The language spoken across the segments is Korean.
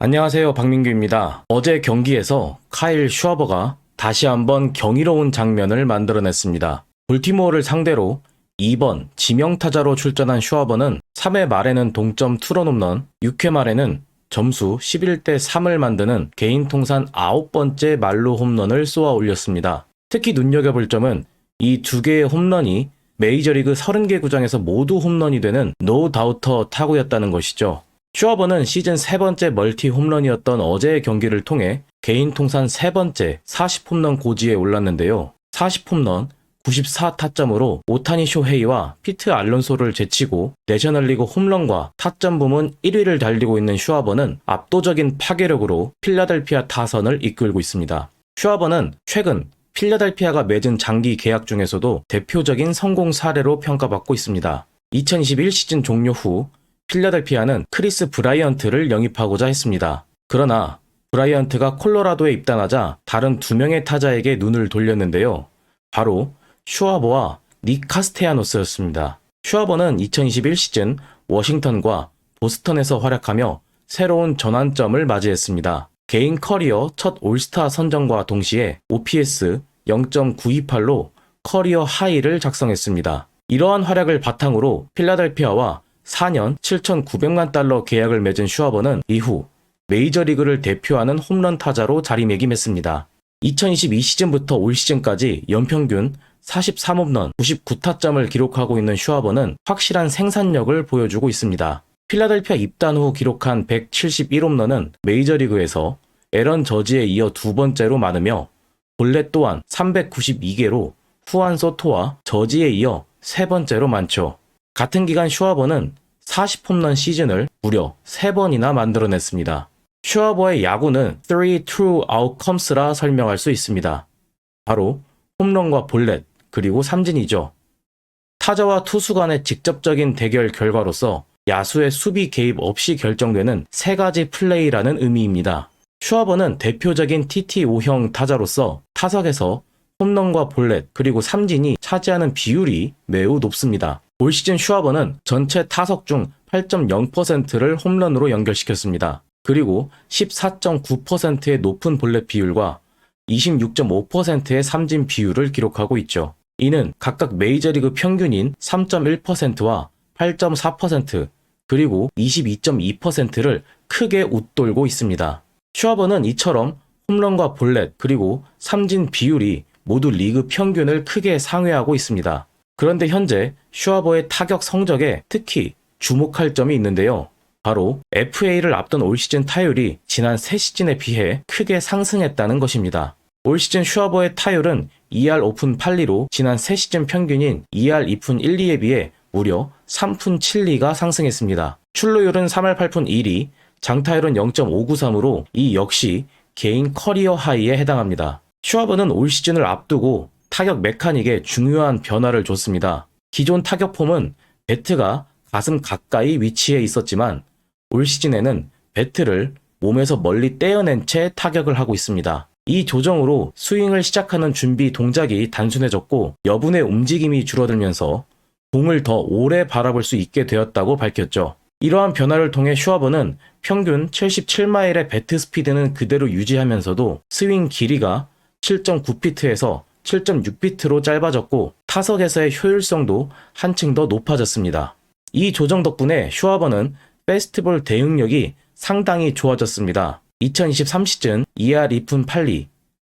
안녕하세요. 박민규입니다. 어제 경기에서 카일 슈와버가 다시 한번 경이로운 장면을 만들어냈습니다. 볼티모어를 상대로 2번 지명타자로 출전한 슈와버는 3회 말에는 동점 투런 홈런, 6회 말에는 점수 11대 3을 만드는 개인 통산 9번째 말로 홈런을 쏘아 올렸습니다. 특히 눈여겨볼 점은 이 두 개의 홈런이 메이저리그 30개 구장에서 모두 홈런이 되는 노 다우터 타구였다는 것이죠. 슈와버는 시즌 3번째 멀티 홈런이었던 어제의 경기를 통해 개인 통산 3번째 40홈런 고지에 올랐는데요. 40홈런, 94타점으로 오타니 쇼헤이와 피트 알론소를 제치고 내셔널리그 홈런과 타점 부문 1위를 달리고 있는 슈와버는 압도적인 파괴력으로 필라델피아 타선을 이끌고 있습니다. 슈와버는 최근 필라델피아가 맺은 장기 계약 중에서도 대표적인 성공 사례로 평가받고 있습니다. 2021 시즌 종료 후 필라델피아는 크리스 브라이언트를 영입하고자 했습니다. 그러나 브라이언트가 콜로라도에 입단하자 다른 2명의 타자에게 눈을 돌렸는데요. 바로 슈와버와 닉 카스테야노스였습니다. 슈와버는 2021 시즌 워싱턴과 보스턴에서 활약하며 새로운 전환점을 맞이했습니다. 개인 커리어 첫 올스타 선정과 동시에 OPS 0.928로 커리어 하이를 작성했습니다. 이러한 활약을 바탕으로 필라델피아와 4년 7,900만 달러 계약을 맺은 슈와버는 이후 메이저리그를 대표하는 홈런 타자로 자리매김했습니다. 2022 시즌부터 올 시즌까지 연평균 43홈런, 99타점을 기록하고 있는 슈와버는 확실한 생산력을 보여주고 있습니다. 필라델피아 입단 후 기록한 171홈런은 메이저리그에서 에런 저지에 이어 두 번째로 많으며 볼렛 또한 392개로 후안 소토와 저지에 이어 세 번째로 많죠. 같은 기간 슈와버는 40홈런 시즌을 무려 3번이나 만들어냈습니다. 슈와버의 야구는 3 true outcomes라 설명할 수 있습니다. 바로 홈런과 볼넷, 그리고 삼진이죠. 타자와 투수 간의 직접적인 대결 결과로서 야수의 수비 개입 없이 결정되는 3가지 플레이라는 의미입니다. 슈와버는 대표적인 TT5형 타자로서 타석에서 홈런과 볼넷, 그리고 삼진이 차지하는 비율이 매우 높습니다. 올 시즌 슈와버는 전체 타석 중 8.0%를 홈런으로 연결시켰습니다. 그리고 14.9%의 높은 볼넷 비율과 26.5%의 삼진 비율을 기록하고 있죠. 이는 각각 메이저리그 평균인 3.1%와 8.4% 그리고 22.2%를 크게 웃돌고 있습니다. 슈와버는 이처럼 홈런과 볼넷 그리고 삼진 비율이 모두 리그 평균을 크게 상회하고 있습니다. 그런데 현재 슈와버의 타격 성적에 특히 주목할 점이 있는데요. 바로 FA를 앞둔 올 시즌 타율이 지난 3시즌에 비해 크게 상승했다는 것입니다. 올 시즌 슈와버의 타율은 2할 5푼 8리로 지난 3시즌 평균인 2할 2푼 1리에 비해 무려 3푼 7리가 상승했습니다. 출루율은 3할 8푼 1리, 장타율은 0.593으로 이 역시 개인 커리어 하이에 해당합니다. 슈와버는 올 시즌을 앞두고 타격 메카닉에 중요한 변화를 줬습니다. 기존 타격 폼은 배트가 가슴 가까이 위치해 있었지만 올 시즌에는 배트를 몸에서 멀리 떼어낸 채 타격을 하고 있습니다. 이 조정으로 스윙을 시작하는 준비 동작이 단순해졌고 여분의 움직임이 줄어들면서 공을 더 오래 바라볼 수 있게 되었다고 밝혔죠. 이러한 변화를 통해 슈와버는 평균 77마일의 배트 스피드는 그대로 유지하면서도 스윙 길이가 7.9피트에서 7.6피트로 짧아졌고 타석에서의 효율성도 한층 더 높아졌습니다. 이 조정 덕분에 슈와버는 페스티벌 대응력이 상당히 좋아졌습니다. 2023 시즌 2할 2푼 8리,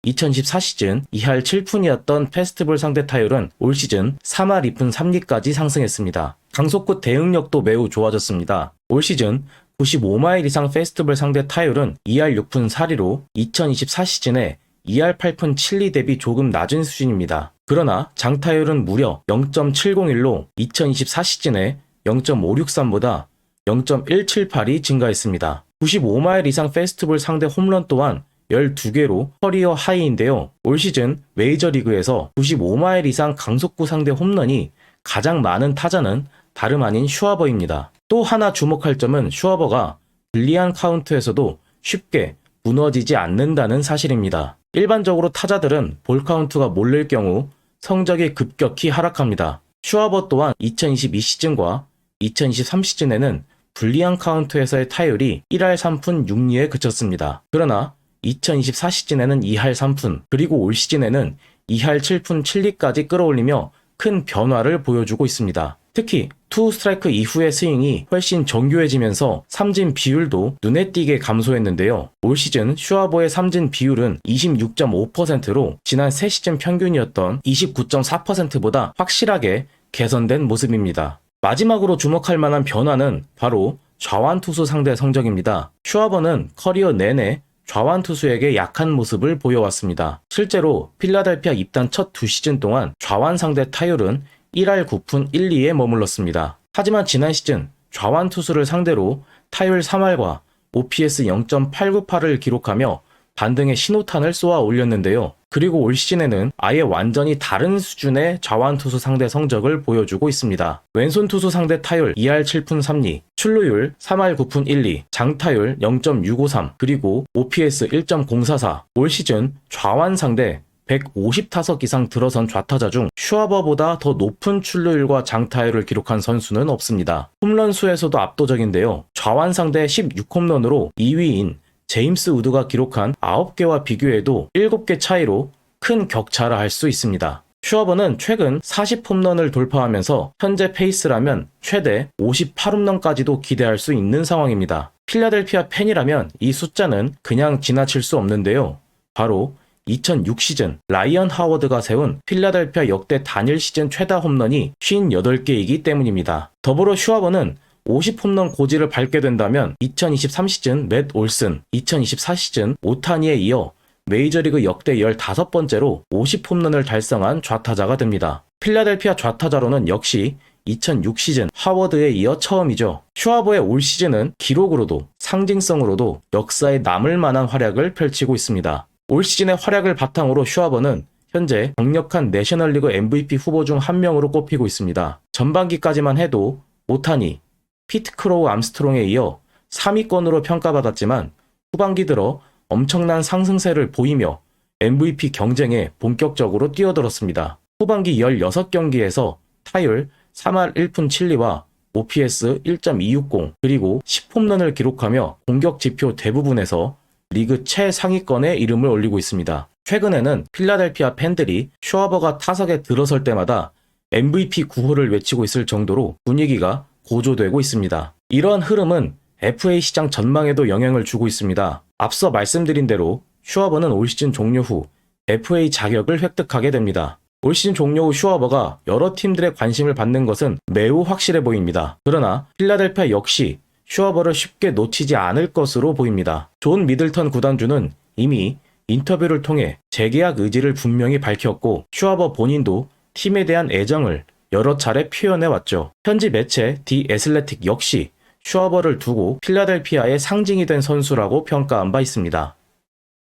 2014 시즌 2할 7푼이었던 페스티벌 상대 타율은 올 시즌 3할 2푼 3리까지 상승했습니다. 강속구 대응력도 매우 좋아졌습니다. 올 시즌 95마일 이상 페스티벌 상대 타율은 2할 6푼 4리로 2024 시즌에 2할 8푼 7리 대비 조금 낮은 수준입니다. 그러나 장타율은 무려 0.701로 2024 시즌에 0.563보다 0.178이 증가했습니다. 95마일 이상 페스티벌 상대 홈런 또한 12개로 커리어 하이인데요. 올 시즌 메이저리그에서 95마일 이상 강속구 상대 홈런이 가장 많은 타자는 다름 아닌 슈와버입니다. 또 하나 주목할 점은 슈와버가 불리한 카운트에서도 쉽게 무너지지 않는다는 사실입니다. 일반적으로 타자들은 볼 카운트가 몰릴 경우 성적이 급격히 하락합니다. 슈와버 또한 2022 시즌과 2023 시즌에는 불리한 카운트에서의 타율이 1할 3푼 6리에 그쳤습니다. 그러나 2024 시즌에는 2할 3푼, 그리고 올 시즌에는 2할 7푼 7리까지 끌어올리며 큰 변화를 보여주고 있습니다. 특히 투 스트라이크 이후의 스윙이 훨씬 정교해지면서 삼진 비율도 눈에 띄게 감소했는데요. 올 시즌 슈아버의 삼진 비율은 26.5%로 지난 3시즌 평균이었던 29.4%보다 확실하게 개선된 모습입니다. 마지막으로 주목할 만한 변화는 바로 좌완 투수 상대 성적입니다. 슈아버는 커리어 내내 좌완 투수에게 약한 모습을 보여왔습니다. 실제로 필라델피아 입단 첫 2시즌 동안 좌완 상대 타율은 1할 9푼 1리에 머물렀습니다. 하지만 지난 시즌 좌완 투수를 상대로 타율 3할과 OPS 0.898을 기록하며 반등의 신호탄을 쏘아 올렸는데요. 그리고 올 시즌에는 아예 완전히 다른 수준의 좌완 투수 상대 성적을 보여주고 있습니다. 왼손 투수 상대 타율 2할 7푼 3리, 출루율 3할 9푼 1리, 장타율 0.653, 그리고 OPS 1.044. 올 시즌 좌완 상대 150타석 이상 들어선 좌타자 중 슈아버보다 더 높은 출루율과 장타율을 기록한 선수는 없습니다. 홈런 수에서도 압도적인데요. 좌완 상대 16홈런으로 2위인 제임스 우드가 기록한 9개와 비교해도 7개 차이로 큰 격차라 할 수 있습니다. 슈아버는 최근 40홈런을 돌파하면서 현재 페이스라면 최대 58홈런까지도 기대할 수 있는 상황입니다. 필라델피아 팬이라면 이 숫자는 그냥 지나칠 수 없는데요. 바로 2006 시즌 라이언 하워드가 세운 필라델피아 역대 단일 시즌 최다 홈런이 58개이기 때문입니다. 더불어 슈아버는 50홈런 고지를 밟게 된다면 2023 시즌 맷 올슨, 2024 시즌 오타니에 이어 메이저리그 역대 15번째로 50홈런을 달성한 좌타자가 됩니다. 필라델피아 좌타자로는 역시 2006 시즌 하워드에 이어 처음이죠. 슈아버의 올 시즌은 기록으로도 상징성으로도 역사에 남을 만한 활약을 펼치고 있습니다. 올 시즌의 활약을 바탕으로 슈아버는 현재 강력한 내셔널리그 MVP 후보 중 한 명으로 꼽히고 있습니다. 전반기까지만 해도 오타니, 피트 크로우 암스트롱에 이어 3위권으로 평가받았지만 후반기 들어 엄청난 상승세를 보이며 MVP 경쟁에 본격적으로 뛰어들었습니다. 후반기 16경기에서 타율 3할 1푼 7리와 OPS 1.260 그리고 10홈런을 기록하며 공격 지표 대부분에서 리그 최상위권에 이름을 올리고 있습니다. 최근에는 필라델피아 팬들이 슈아버가 타석에 들어설 때마다 MVP 구호를 외치고 있을 정도로 분위기가 고조되고 있습니다. 이러한 흐름은 FA 시장 전망에도 영향을 주고 있습니다. 앞서 말씀드린 대로 슈아버는 올 시즌 종료 후 FA 자격을 획득하게 됩니다. 올 시즌 종료 후 슈아버가 여러 팀들의 관심을 받는 것은 매우 확실해 보입니다. 그러나 필라델피아 역시 슈아버를 쉽게 놓치지 않을 것으로 보입니다. 존 미들턴 구단주는 이미 인터뷰를 통해 재계약 의지를 분명히 밝혔고 슈아버 본인도 팀에 대한 애정을 여러 차례 표현해왔죠. 현지 매체 디 애슬레틱 역시 슈아버를 두고 필라델피아의 상징이 된 선수라고 평가한 바 있습니다.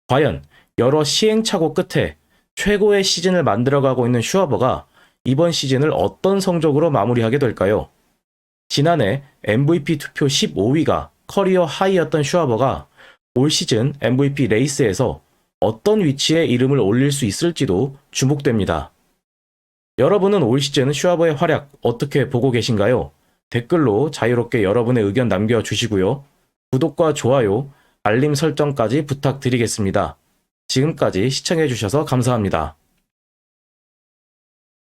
과연 여러 시행착오 끝에 최고의 시즌을 만들어가고 있는 슈아버가 이번 시즌을 어떤 성적으로 마무리하게 될까요? 지난해 MVP 투표 15위가 커리어 하이였던 슈아버가 올 시즌 MVP 레이스에서 어떤 위치에 이름을 올릴 수 있을지도 주목됩니다. 여러분은 올 시즌 슈아버의 활약 어떻게 보고 계신가요? 댓글로 자유롭게 여러분의 의견 남겨주시고요. 구독과 좋아요, 알림 설정까지 부탁드리겠습니다. 지금까지 시청해주셔서 감사합니다.